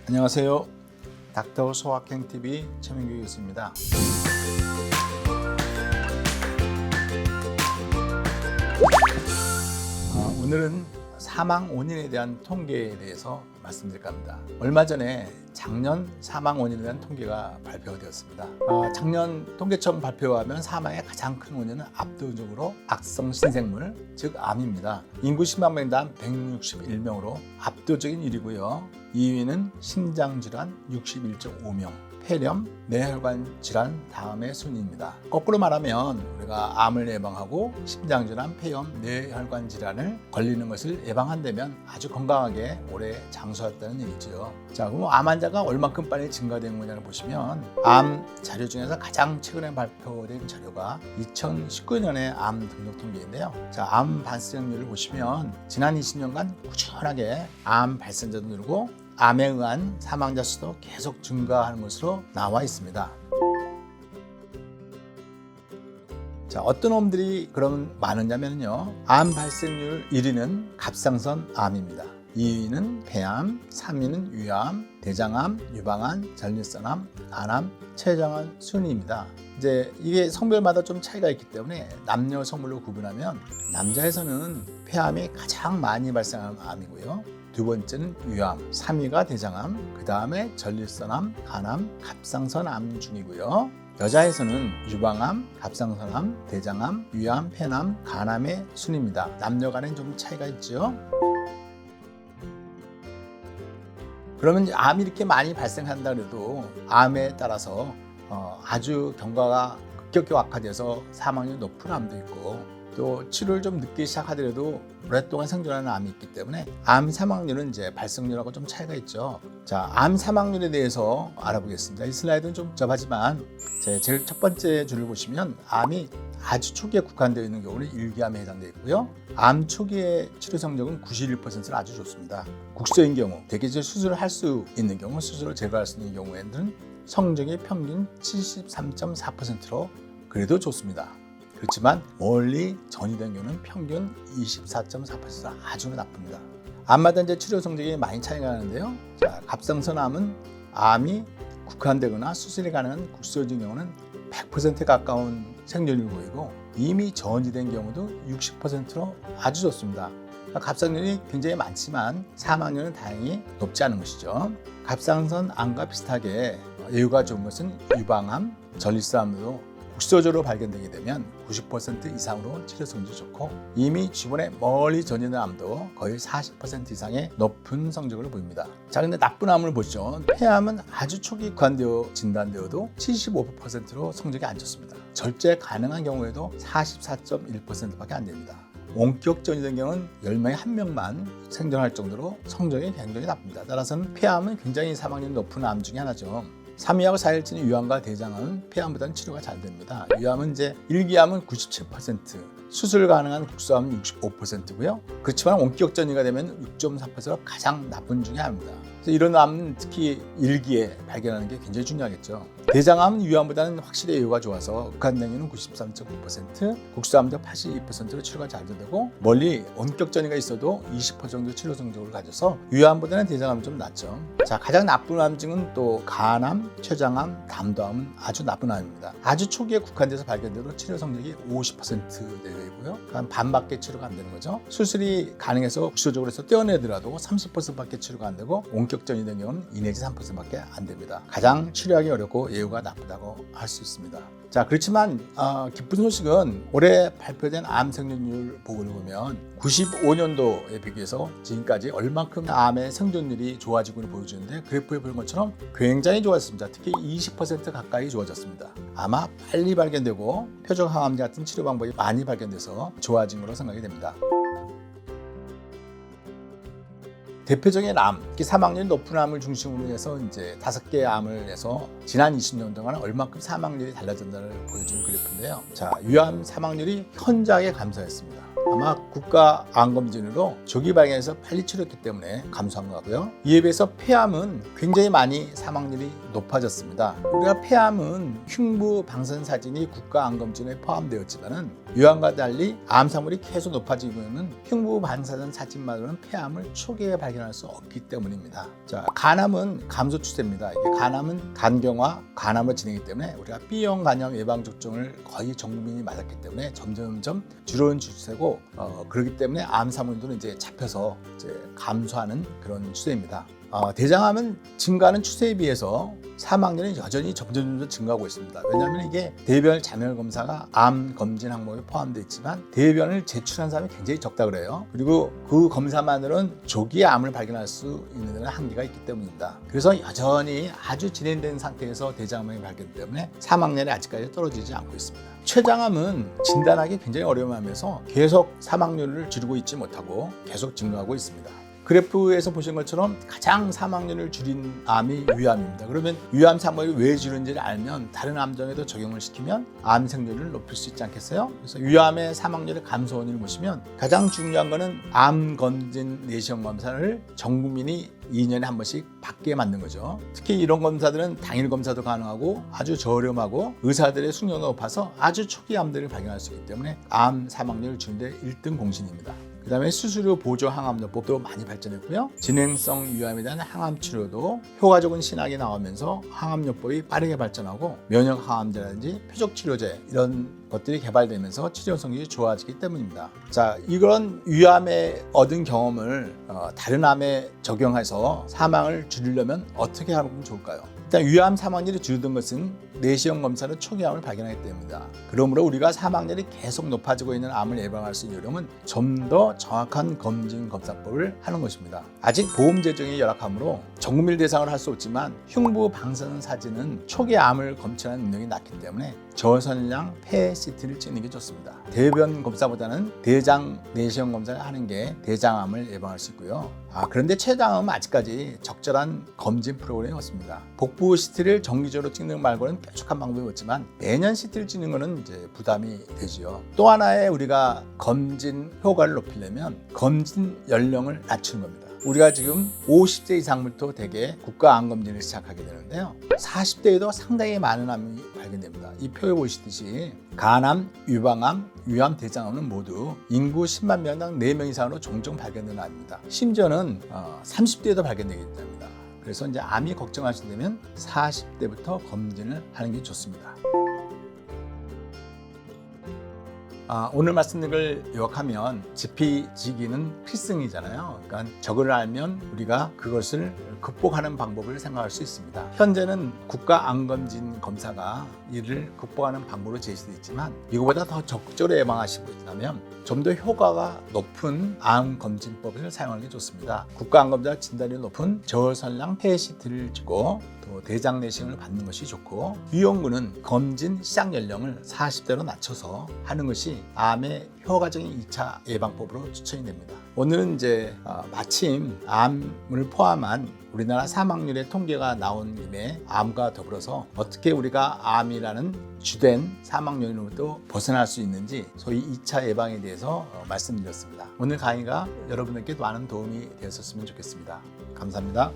안녕하세요. 닥터 소확행TV 최민규 교수입니다. 오늘은 사망 원인에 대한 통계에 대해서 말씀드릴까 합니다. 얼마 전에 작년 사망 원인에 대한 통계가 발표가 되었습니다. 작년 통계청 발표하면 사망의 가장 큰 원인은 압도적으로 악성 신생물, 즉 암입니다. 인구 10만 명당 161명으로 압도적인 1위고요. 2위는 심장질환 61.5명, 폐렴, 뇌혈관 질환 다음의 순위입니다. 거꾸로 말하면 우리가 암을 예방하고 심장질환, 폐렴, 뇌혈관 질환을 걸리는 것을 예방한다면 아주 건강하게 오래 장수했다는 얘기죠. 자, 그럼 암 환자가 얼만큼 빨리 증가된 거냐를 보시면 암 자료 중에서 가장 최근에 발표된 자료가 2019년의 암 등록 통계인데요. 자, 암 발생률을 보시면 지난 20년간 꾸준하게 암 발생자도 늘고 암에 의한 사망자 수도 계속 증가하는 것으로 나와 있습니다. 자, 어떤 놈들이 그럼 많으냐면요. 암 발생률 1위는 갑상선 암입니다. 2위는 폐암, 3위는 위암, 대장암, 유방암, 전립선암, 간암, 췌장암 순위입니다. 이제 이게 성별마다 좀 차이가 있기 때문에 남녀 성별로 구분하면 남자에서는 폐암이 가장 많이 발생하는 암이고요. 두 번째는 위암, 3위가 대장암, 그 다음에 전립선암, 간암, 갑상선암 중이고요. 여자에서는 유방암, 갑상선암, 대장암, 위암, 폐암, 간암의 순입니다. 남녀 간엔 좀 차이가 있죠. 그러면 암이 이렇게 많이 발생한다 그래도 암에 따라서 아주 경과가 급격히 악화돼서 사망률이 높은 암도 있고 또 치료를 좀 늦게 시작하더라도 오랫동안 생존하는 암이 있기 때문에 암 사망률은 이제 발생률하고 좀 차이가 있죠. 자, 암 사망률에 대해서 알아보겠습니다. 이 슬라이드는 좀 복잡하지만 제일 첫 번째 줄을 보시면 암이 아주 초기에 국한되어 있는 경우는 일기암에 해당되어 있고요. 암 초기의 치료 성적은 91%는 아주 좋습니다. 국소인 경우, 대개적으로 수술을 할 수 있는 경우, 수술을 제거할 수 있는 경우에는 성적이 평균 73.4%로 그래도 좋습니다. 그렇지만 멀리 전이된 경우는 평균 24.4%로 아주 나쁩니다. 암마다 이제 치료 성적이 많이 차이가 나는데요. 자, 갑상선암은 암이 국한되거나 수술이 가능한 국소인 경우는 100%에 가까운 생존율을 보이고 이미 전이된 경우도 60%로 아주 좋습니다. 갑상률이 굉장히 많지만 사망률은 다행히 높지 않은 것이죠. 갑상선암과 비슷하게 예후가 좋은 것은 유방암, 전립선암도 국소적으로 발견되게 되면 90% 이상으로 치료 성적이 좋고 이미 주변에 멀리 전이된 암도 거의 40% 이상의 높은 성적을 보입니다. 자, 근데 나쁜 암을 보죠. 폐암은 아주 초기 국한되어 진단되어도 75%로 성적이 안 좋습니다. 절제 가능한 경우에도 44.1%밖에 안 됩니다. 원격 전이된 경우는 10명에 1명만 생존할 정도로 성적이 굉장히 나쁩니다. 따라서는 폐암은 굉장히 사망률이 높은 암 중에 하나죠. 3위하고 4위를 유암과 대장암은 폐암보다는 치료가 잘 됩니다. 위암은 이제 일기암은 97%, 수술 가능한 국소암은 65%고요. 그렇지만 원격 전이가 되면 6.4%로 가장 나쁜 중에 하나입니다. 그래서 이런 암은 특히 일기에 발견하는 게 굉장히 중요하겠죠. 대장암은 위암보다는 확실히 예후가 좋아서 국한되기는 93.9%, 국소암도 82%로 치료가 잘 되고 멀리 원격 전이가 있어도 20% 정도 치료 성적을 가져서 위암보다는 대장암이 좀 낫죠. 자, 가장 나쁜 암증은 또 간암, 췌장암, 담도암은 아주 나쁜 암입니다. 아주 초기에 국한돼서 발견돼도 치료 성적이 50% 내외이고요. 그러니까 반밖에 치료가 안 되는 거죠. 수술이 가능해서 국소적으로 해서 떼어내더라도 30%밖에 치료가 안 되고 원격 전이 된 경우는 2 내지 3%밖에 안 됩니다. 가장 치료하기 어렵고 예후가 나쁘다고 할 수 있습니다. 자, 그렇지만 기쁜 소식은 올해 발표된 암 생존율 보고를 보면 95년도에 비교해서 지금까지 얼만큼 암의 생존율이 좋아지고 보여주는데 그래프에 보는 것처럼 굉장히 좋았습니다. 특히 20% 가까이 좋아졌습니다. 아마 빨리 발견되고 표적 항암제 같은 치료 방법이 많이 발견돼서 좋아진 것으로 생각이 됩니다. 대표적인 암, 특히 사망률이 높은 암을 중심으로 해서 이제 5개의 암을 해서 지난 20년 동안 얼만큼 사망률이 달라졌나를 보여주는 그래프인데요. 자, 위암 사망률이 현저하게 감소했습니다. 아마 국가 암검진으로 조기 발견해서 빨리 치료했기 때문에 감소한 것 같고요. 이에 비해서 폐암은 굉장히 많이 사망률이 높아졌습니다. 우리가 폐암은 흉부 방사선 사진이 국가 암검진에 포함되었지만은 유암과 달리 암 사물이 계속 높아지면은 흉부 방사선 사진만으로는 폐암을 초기에 발견할 수 없기 때문입니다. 자, 간암은 감소 추세입니다. 이게 간암은 간경화, 간암으로 진행이기 때문에 우리가 B형 간염 예방 접종을 거의 전 국민이 맞았기 때문에 점점 줄어든 추세고 그렇기 때문에 암 사물들은 이제 잡혀서 이제 감소하는 그런 추세입니다. 대장암은 증가하는 추세에 비해서 사망률은 여전히 점점 증가하고 있습니다. 왜냐하면 이게 대변 잔열 검사가 암 검진 항목에 포함되어 있지만 대변을 제출한 사람이 굉장히 적다 그래요. 그리고 그 검사만으로는 조기에 암을 발견할 수 있는 데는 한계가 있기 때문입니다. 그래서 여전히 아주 진행된 상태에서 대장암이 발견 때문에 사망률이 아직까지 떨어지지 않고 있습니다. 췌장암은 진단하기 굉장히 어려워하면서 계속 사망률을 줄이고 있지 못하고 계속 증가하고 있습니다. 그래프에서 보신 것처럼 가장 사망률을 줄인 암이 위암입니다. 그러면 위암 사망률이 왜 줄은지를 알면 다른 암종에도 적용을 시키면 암 생존율을 높일 수 있지 않겠어요? 그래서 위암의 사망률의 감소 원인을 보시면 가장 중요한 거는 암 검진 내시경 검사를 전 국민이 2년에 한 번씩 받게 만든 거죠. 특히 이런 검사들은 당일 검사도 가능하고 아주 저렴하고 의사들의 숙련도가 높아서 아주 초기 암들을 발견할 수 있기 때문에 암 사망률을 줄이는 데 1등 공신입니다. 그 다음에 수술후 보조 항암요법도 많이 발전했고요. 진행성 위암에 대한 항암 치료도 효과적인 신약이 나오면서 항암요법이 빠르게 발전하고 면역 항암제라든지 표적 치료제 이런 것들이 개발되면서 치료 성적이 좋아지기 때문입니다. 자, 이런 위암에 얻은 경험을 다른 암에 적용해서 사망을 줄이려면 어떻게 하면 좋을까요? 일단 위암 사망률이 줄어든 것은 내시경 검사로 초기암을 발견하기 때문입니다. 그러므로 우리가 사망률이 계속 높아지고 있는 암을 예방할 수 있는 요령은 좀 더 정확한 검진 검사법을 하는 것입니다. 아직 보험 재정이 열악하므로 전 국민 대상을 할 수 없지만 흉부 방사선 사진은 초기 암을 검출하는 능력이 낮기 때문에 저선량 폐 CT를 찍는 게 좋습니다. 대변 검사보다는 대장 내시경 검사를 하는 게 대장암을 예방할 수 있고요. 그런데 췌장암은 아직까지 적절한 검진 프로그램이 없습니다. 복부 CT를 정기적으로 찍는 말고는 뾰족한 방법이 없지만 매년 CT를 찍는 것은 이제 부담이 되지요. 또 하나의 우리가 검진 효과를 높이려면 검진 연령을 낮추는 겁니다. 우리가 지금 50세 이상부터 대개 국가 암 검진을 시작하게 되는데요. 40대에도 상당히 많은 암이 발견됩니다. 이 표에 보시듯이 간암, 유방암, 위암, 대장암은 모두 인구 10만 명당 4명 이상으로 종종 발견되는 암입니다. 심지어는 30대에도 발견되게 됩니다. 그래서 이제 암이 걱정하시다면 40대부터 검진을 하는 게 좋습니다. 오늘 말씀드린 걸 요약하면 지피지기는 필승이잖아요. 그러니까 저걸 알면 우리가 그것을 극복하는 방법을 생각할 수 있습니다. 현재는 국가 암검진 검사가 이를 극복하는 방법으로 제시되어 있지만 이거보다 더 적극적으로 예방하시고 있다면 좀 더 효과가 높은 암검진법을 사용하는 게 좋습니다. 국가 암검사 진단이 높은 저선량 폐CT를 찍고 또 대장 내시경을 받는 것이 좋고 유용군은 검진 시작 연령을 40대로 낮춰서 하는 것이 암의 효과적인 2차 예방법으로 추천이 됩니다. 오늘은 이제 마침 암을 포함한 우리나라 사망률의 통계가 나온 김에 암과 더불어서 어떻게 우리가 암이라는 주된 사망 요인으로부터 벗어날 수 있는지 소위 2차 예방에 대해서 말씀드렸습니다. 오늘 강의가 여러분에게 많은 도움이 되었으면 좋겠습니다. 감사합니다.